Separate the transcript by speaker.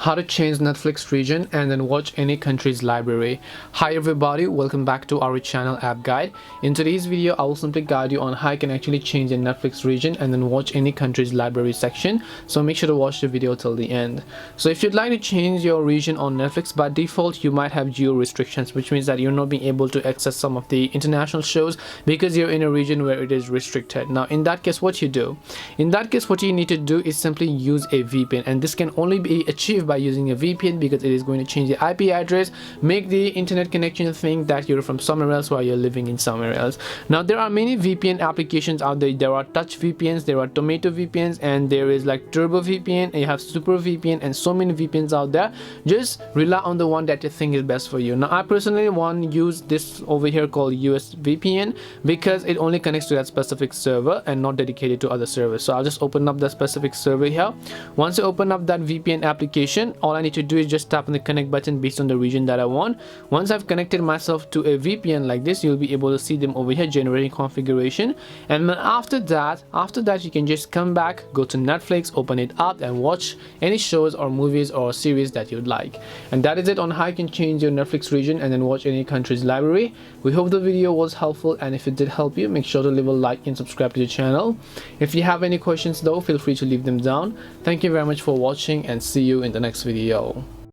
Speaker 1: How to change Netflix region and then watch any country's library. Hi everybody, welcome back to our channel App Guide. In today's video I will simply guide you on how you can actually change the Netflix region and then watch any country's library section, so make sure to watch the video till the end. So if you'd like to change your region on Netflix, by default you might have geo restrictions, which means that you're not being able to access some of the international shows because you're in a region where it is restricted. Now in that case, what you need to do is simply use a VPN, and this can only be achieved by using a VPN because it is going to change the IP address, make the internet connection think that you're from somewhere else while you're living in somewhere else. Now there are many VPN applications out there. There are Touch VPNs, there are Tomato VPNs, and there is like Turbo VPN, and you have Super VPN, and so many VPNs out there. Just rely on the one that you think is best for you. Now I personally want to use this over here called US VPN because it only connects to that specific server and not dedicated to other servers. So I'll just open up the specific server here. Once you open up that VPN application, all I need to do is just tap on the connect button based on the region that I want. Once I've connected myself to a VPN like this, you'll be able to see them over here, generating configuration. And then after that you can just come back, go to Netflix, open it up, and watch any shows or movies or series that you'd like. And that is it on how you can change your Netflix region and then watch any country's library. We hope the video was helpful, and if it did help you, make sure to leave a like and subscribe to the channel. If you have any questions though, feel free to leave them down. Thank you very much for watching, and see you in the next video.